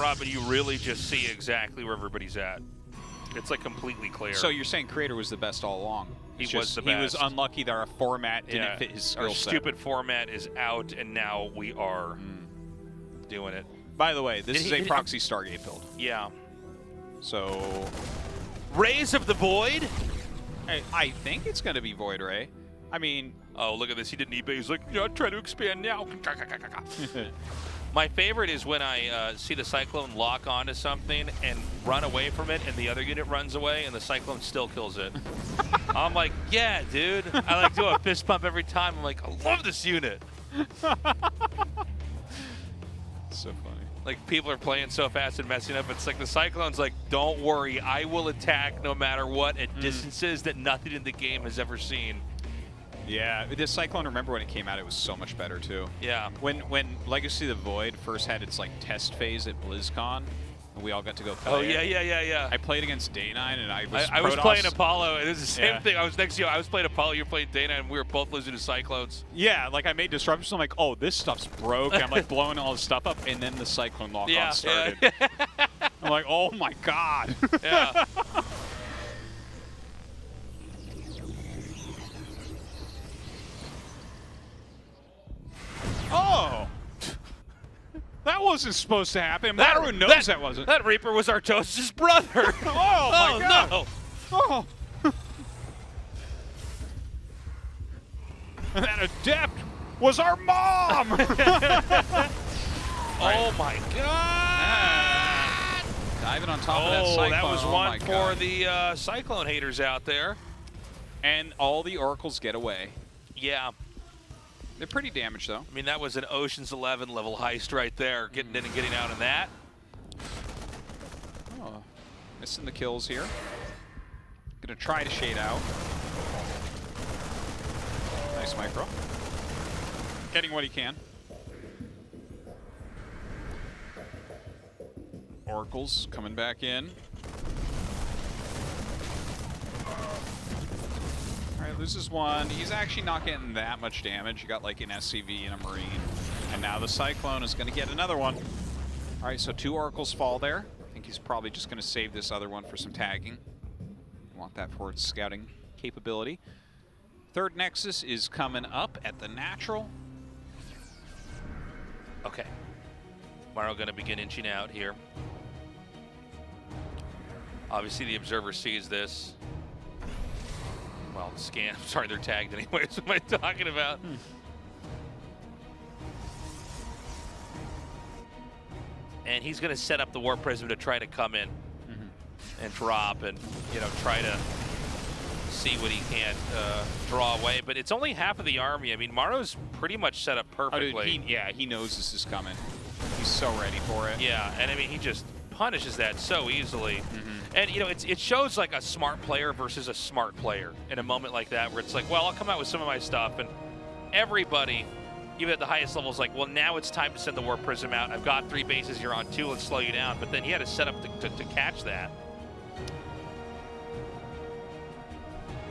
drop, and you really just see exactly where everybody's at. It's like completely clear. So you're saying Creator was the best all along? He was the best. He was unlucky that our format didn't fit his skill set. Our stupid format is out, and now we are doing it. By the way, this is a proxy Stargate build. Yeah. So... Rays of the Void? I think it's going to be Void Ray. I mean... Oh, look at this. He didn't eBay. He's like, yeah, try to expand now. My favorite is when I see the Cyclone lock onto something and run away from it, and the other unit runs away, and the Cyclone still kills it. I'm like, yeah, dude. I like do a fist pump every time. I'm like, I love this unit. So funny. Like, people are playing so fast and messing up. It's like the Cyclone's like, don't worry, I will attack no matter what at distances that nothing in the game has ever seen. Yeah, this Cyclone, remember when it came out, it was so much better too. Yeah. When Legacy of the Void first had its like test phase at BlizzCon, and we all got to go play yeah. I played against Day9, and I was playing Apollo, and it was the same thing. I was next to you. I was playing Apollo, you were playing Day9, and we were both losing to Cyclones. Yeah, like I made disruptions. I'm like, oh, this stuff's broke. I'm like blowing all this stuff up, and then the Cyclone lock-on started. Yeah. I'm like, oh my god. Yeah. Oh! That wasn't supposed to happen. Maru knows that wasn't. That Reaper was Artos' brother. Oh my god. No. Oh. And that Adept was our mom! Oh my god! Diving on top of that Cyclone. That was one for the Cyclone haters out there. And all the Oracles get away. Yeah. They're pretty damaged, though. I mean, that was an Ocean's 11 level heist right there, getting in and getting out in that. Oh, missing the kills here. Gonna try to shade out. Nice micro. Getting what he can. Oracles coming back in. Alright, loses one. He's actually not getting that much damage. You got like an SCV and a Marine. And now the Cyclone is going to get another one. Alright, so 2 Oracles fall there. I think he's probably just going to save this other one for some tagging. Want that for its scouting capability. Third Nexus is coming up at the natural. Okay. Maru going to begin inching out here. Obviously the Observer sees this. Well, scan. Sorry, they're tagged anyways. What am I talking about? And he's going to set up the War Prism to try to come in and drop and, you know, try to see what he can draw away. But it's only half of the army. I mean, Maru's pretty much set up perfectly. Oh, dude, he knows this is coming. He's so ready for it. Yeah, and I mean, he just punishes that so easily. And, you know, it shows like a smart player versus a smart player in a moment like that where it's like, well, I'll come out with some of my stuff. And everybody, even at the highest level, is like, well, now it's time to send the War Prism out. I've got 3 bases, you're on 2, let's slow you down. But then he had to set up to catch that.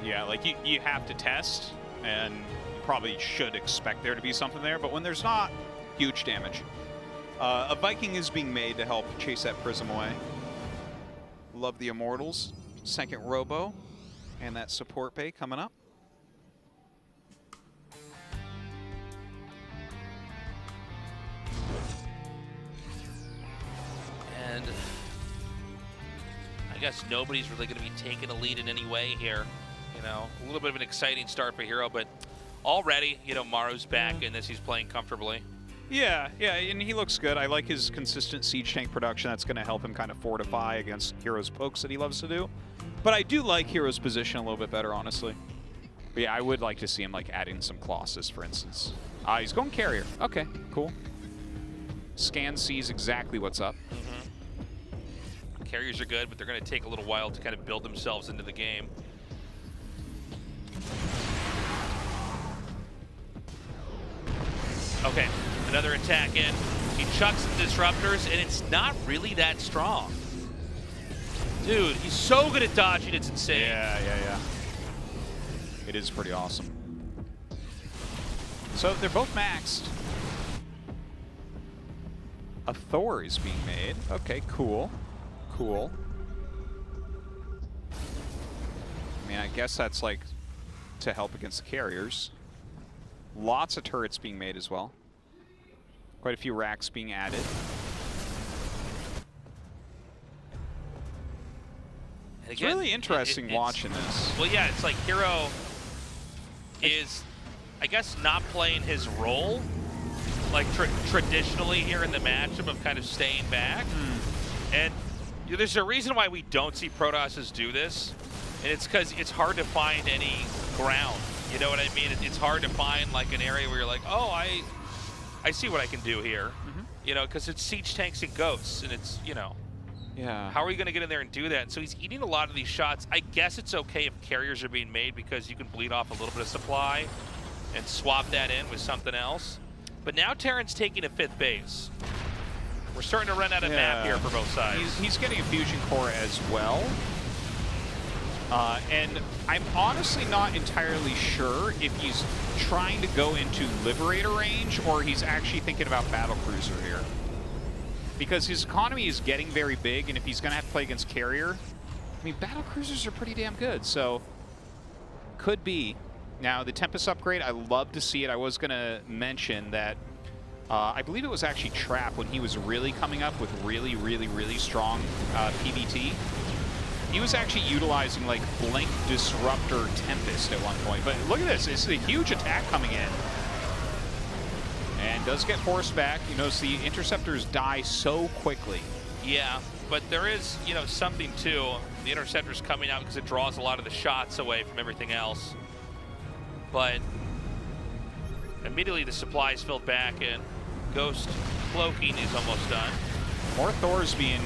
Yeah, like you have to test, and you probably should expect there to be something there. But when there's not, huge damage. A Viking is being made to help chase that Prism away. Love the Immortals. Second Robo. And that support bay coming up. And I guess nobody's really going to be taking a lead in any way here. You know, a little bit of an exciting start for herO, but already, you know, Maru's back in this. He's playing comfortably. Yeah, and he looks good. I like his consistent siege tank production. That's going to help him kind of fortify against herO's pokes that he loves to do. But I do like herO's position a little bit better, honestly. But yeah, I would like to see him like adding some Colossus, for instance. He's going carrier. Okay, cool. Scan sees exactly what's up. Carriers are good, but they're going to take a little while to kind of build themselves into the game. Okay, another attack in. He chucks some disruptors, and it's not really that strong. Dude, he's so good at dodging, it's insane. Yeah. It is pretty awesome. So they're both maxed. A Thor is being made. Okay, cool. Cool. I mean, I guess that's like to help against the carriers. Lots of turrets being made as well. Quite a few racks being added. And It's again, really interesting watching this. Well, yeah, it's like herO is, I guess, not playing his role, like traditionally here in the matchup of kind of staying back. And there's a reason why we don't see Protosses do this, and it's because it's hard to find any ground. You know what I mean? It's hard to find like an area where you're like, oh, I see what I can do here. You know, because it's siege tanks and ghosts, and it's, you know. Yeah. How are you going to get in there and do that? And so he's eating a lot of these shots. I guess it's okay if carriers are being made because you can bleed off a little bit of supply and swap that in with something else. But now Terran's taking a 5th base. We're starting to run out of map here for both sides. He's getting a fusion core as well. And I'm honestly not entirely sure if he's trying to go into Liberator range or he's actually thinking about Battlecruiser here. Because his economy is getting very big, and if he's going to have to play against carrier, I mean, Battlecruisers are pretty damn good, so could be. Now, the Tempest upgrade, I love to see it. I was going to mention that I believe it was actually Trap when he was really coming up with really, really, really strong PVT. He was actually utilizing, like, Blink Disruptor Tempest at one point. But look at this. It's a huge attack coming in. And does get forced back. You notice the interceptors die so quickly. Yeah, but there is, you know, something too. The interceptor's coming out because it draws a lot of the shots away from everything else. But immediately the supply is filled back, and Ghost cloaking is almost done. More Thors being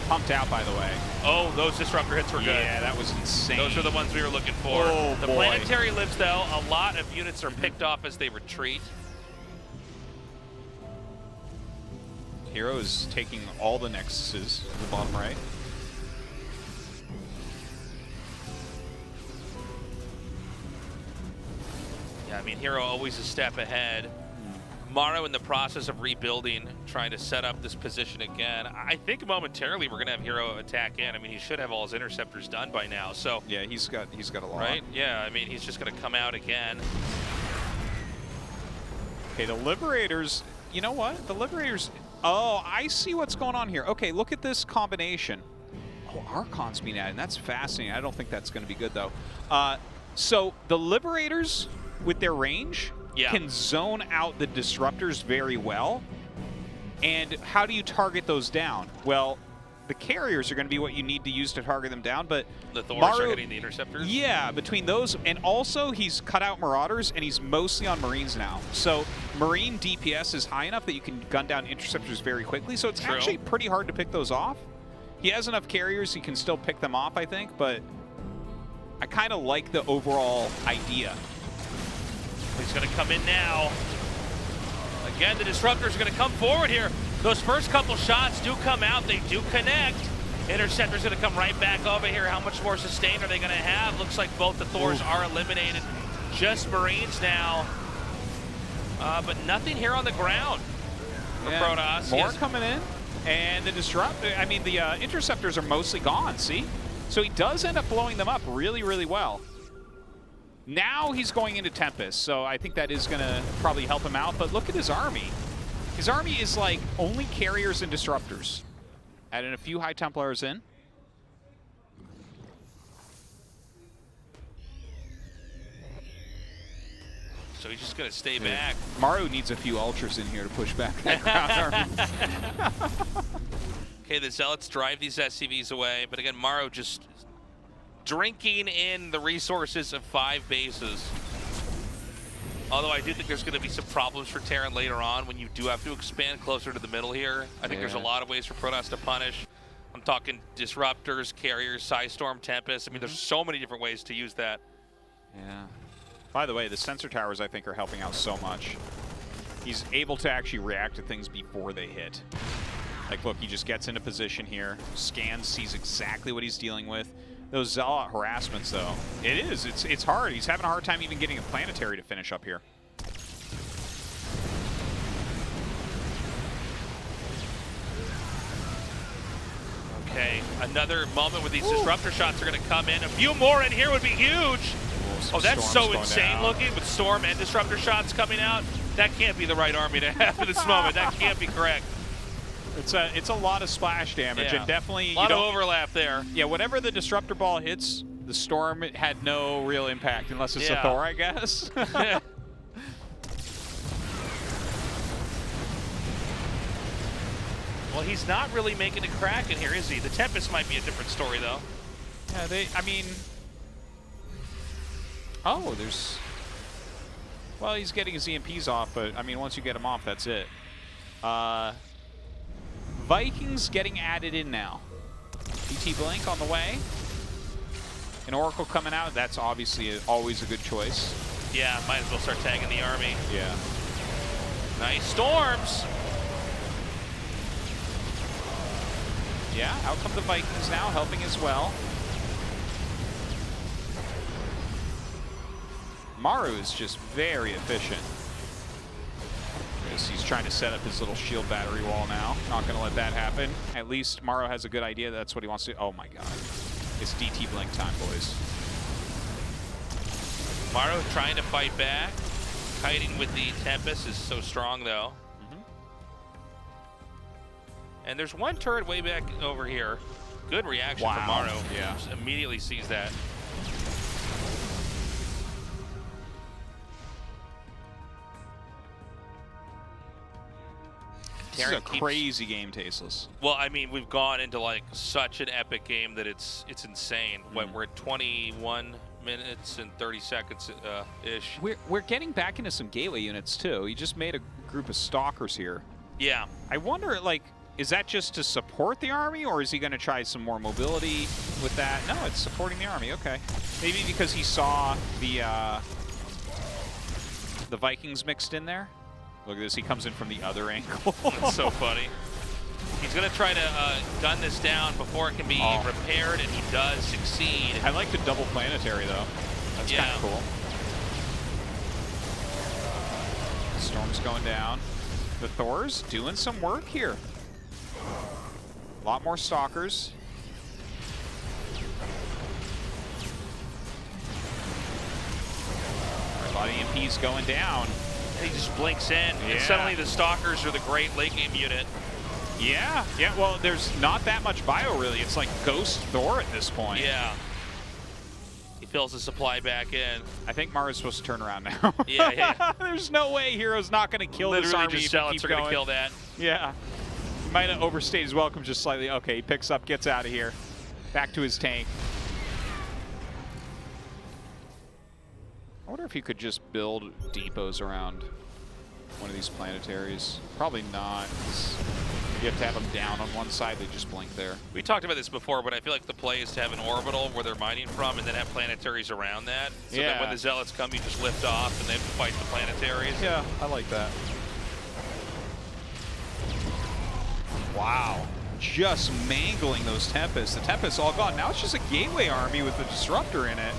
pumped out, by the way. Oh, those disruptor hits were good. Yeah, that was insane. Those are the ones we were looking for. Oh, the boy. planetary lives, though. A lot of units are picked off as they retreat. herO is taking all the nexuses to the bottom right. Yeah, I mean, herO always a step ahead. Maru in the process of rebuilding, trying to set up this position again. I think momentarily we're gonna have herO attack in. I mean, he should have all his interceptors done by now. So yeah, he's got a lot. Right? Yeah, I mean, he's just gonna come out again. Okay, the Liberators. You know what? The Liberators. Oh, I see what's going on here. Okay, look at this combination. Oh, Archon's being added. That's fascinating. I don't think that's going to be good, though. So the Liberators, with their range, can zone out the Disruptors very well. And how do you target those down? Well, the carriers are going to be what you need to use to target them down, but the Thors are hitting the interceptors? Yeah, between those, and also he's cut out Marauders, and he's mostly on Marines now. So Marine DPS is high enough that you can gun down interceptors very quickly, so it's actually pretty hard to pick those off. He has enough carriers, he can still pick them off, I think, but I kind of like the overall idea. He's going to come in now. Again, the Disruptors are going to come forward here. Those first couple shots do come out. They do connect. Interceptor's going to come right back over here. How much more sustain are they going to have? Looks like both the Thors are eliminated. Just Marines now. But nothing here on the ground for Protoss. More coming in. And the interceptors are mostly gone, see? So he does end up blowing them up really, really well. Now he's going into Tempest, so I think that is going to probably help him out. But look at his army. His army is like only carriers and disruptors. Adding a few High Templars in. So he's just going to stay back. Maru needs a few Ultras in here to push back that ground army. Okay, the Zealots drive these SCVs away, but again, Maru just drinking in the resources of 5 bases. Although I do think there's going to be some problems for Terran later on when you do have to expand closer to the middle here. I think there's a lot of ways for Protoss to punish. I'm talking Disruptors, Carriers, Psystorm, Tempest. I mean, there's so many different ways to use that. Yeah. By the way, the sensor towers, I think, are helping out so much. He's able to actually react to things before they hit. Like, look, he just gets into position here, scans, sees exactly what he's dealing with. Those Zealot harassments, though, it's hard. He's having a hard time even getting a planetary to finish up here. okay, another moment where these disruptor shots are going to come in. A few more in here would be huge. Oh, that's so insane looking with Storm and disruptor shots coming out. That can't be the right army to have at this moment. That can't be correct. It's a lot of splash damage, and definitely a lot of overlap there. Yeah, whatever the disruptor ball hits, the Storm had no real impact unless it's a Thor, I guess. Well, he's not really making a crack in here, is he? The Tempest might be a different story, though. Yeah, I mean... Oh, there's... Well, he's getting his EMPs off, but, I mean, once you get him off, that's it. Vikings getting added in now. DT Blink on the way. An Oracle coming out, that's obviously always a good choice. Yeah, might as well start tagging the army. Yeah. Nice storms! Yeah, out come the Vikings now, helping as well. Maru is just very efficient. He's trying to set up his little shield battery wall now. Not going to let that happen. At least Maru has a good idea that's what he wants to do. Oh my god. It's DT Blink time, boys. Maru trying to fight back. Kiting with the Tempest is so strong, though. And there's one turret way back over here. Good reaction from Maru. Yeah. Just immediately sees that. This is a crazy game, Tasteless. Well, I mean, we've gone into like such an epic game that it's insane. We're at 21 minutes and 30 seconds ish. We're getting back into some gateway units too. He just made a group of stalkers here. Yeah. I wonder, like, is that just to support the army, or is he going to try some more mobility with that? No, it's supporting the army. Okay. Maybe because he saw the Vikings mixed in there. Look at this. He comes in from the other angle. That's so funny. He's going to try to gun this down before it can be repaired, and he does succeed. I like the double planetary, though. That's kind of cool. Storm's going down. The Thor's doing some work here. A lot more stalkers. A lot of EMPs going down. And he just blinks in, and suddenly the stalkers are the great late game unit. Yeah, well, there's not that much bio, really. It's like Ghost Thor at this point. Yeah. He fills the supply back in. I think Maru's supposed to turn around now. Yeah. There's no way Hero's not going to kill this army. Literally just zealots are going to kill that. Yeah. He might have overstayed his welcome just slightly. Okay, he picks up, gets out of here. Back to his tank. I wonder if he could just build depots around one of these planetaries. Probably not, because you have to have them down on one side. They just blink there. We talked about this before, but I feel like the play is to have an orbital where they're mining from and then have planetaries around that. So that when the zealots come, you just lift off and they have to fight the planetaries. Yeah, I like that. Wow. Just mangling those Tempests. The Tempests all gone. Now it's just a gateway army with a disruptor in it.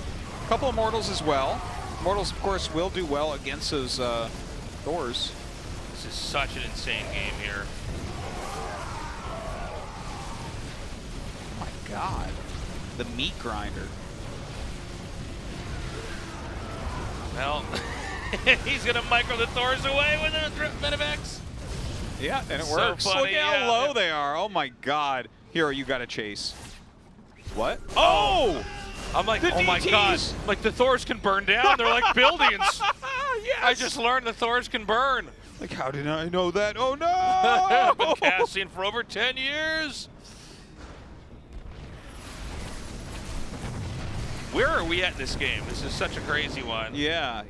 A couple of Mortals as well. Mortals, of course, will do well against those Thors. This is such an insane game here. Oh my god. The meat grinder. Well, he's going to micro the Thors away with a Medivacs. Yeah, and it So works. funny, Look how low they are. Oh my god. Hero, you got to chase. What? Oh! I'm like, oh my god. Like, the Thors can burn down. They're like buildings. Yes. I just learned the Thors can burn. Like, how did I know that? Oh no! I've been casting for over 10 years. Where are we at in this game? This is such a crazy one. Yeah.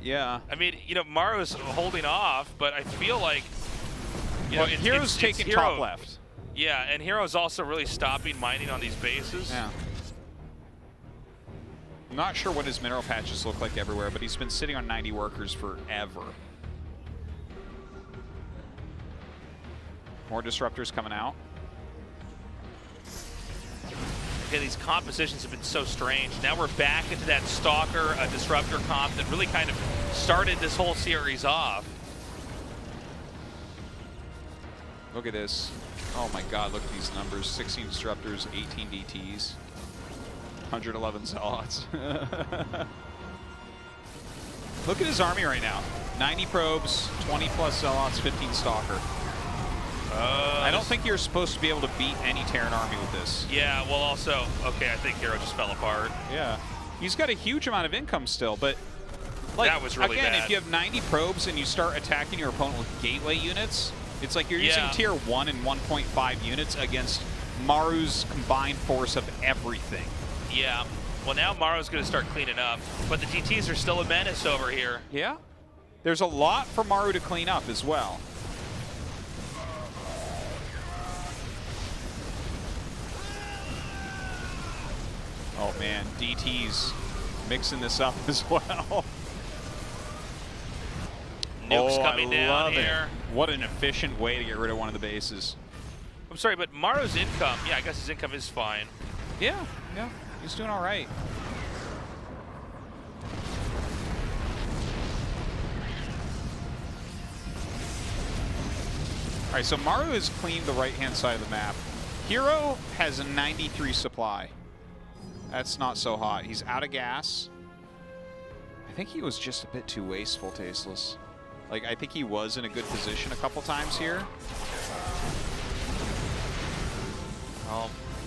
I mean, you know, Maru's holding off, but I feel like, you know, Hero's taking top left. Yeah, and hero's also really stopping mining on these bases. Yeah. I'm not sure what his mineral patches look like everywhere, but he's been sitting on 90 workers forever. More disruptors coming out. Okay, these compositions have been so strange. Now we're back into that Stalker disruptor comp that really kind of started this whole series off. Look at this. Oh my god, look at these numbers. 16 disruptors, 18 DTs, 111 zealots. Look at his army right now. 90 probes, 20 plus zealots, 15 stalker. I don't think you're supposed to be able to beat any Terran army with this. Yeah, well also, okay, I think herO just fell apart. Yeah. He's got a huge amount of income still, but like, that was really again, bad. if you have 90 probes and you start attacking your opponent with gateway units, it's like you're using tier 1 and 1.5 units against Maru's combined force of everything. Yeah. Well, now Maru's going to start cleaning up, but the DTs are still a menace over here. Yeah. There's a lot for Maru to clean up as well. Oh man, DT's mixing this up as well. Nukes coming down here. What an efficient way to get rid of one of the bases. I'm sorry, but Maru's income, yeah, I guess his income is fine. Yeah, yeah, he's doing all right. All right, so Maru has cleaned the right-hand side of the map. herO has a 93 supply. That's not so hot. He's out of gas. I think he was just a bit too wasteful, Tasteless. Like, I think he was in a good position a couple times here.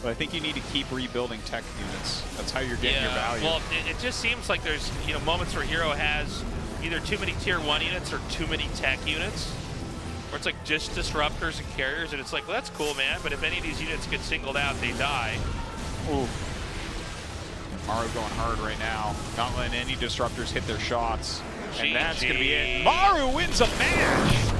But I think you need to keep rebuilding tech units. That's how you're getting your value. Well, it just seems like there's moments where herO has either too many tier 1 units or too many tech units. Where it's like just disruptors and carriers, and it's like, well, that's cool, man, but if any of these units get singled out, they die. Ooh. Maru going hard right now. Not letting any disruptors hit their shots. And that's going to be it. Maru wins a match!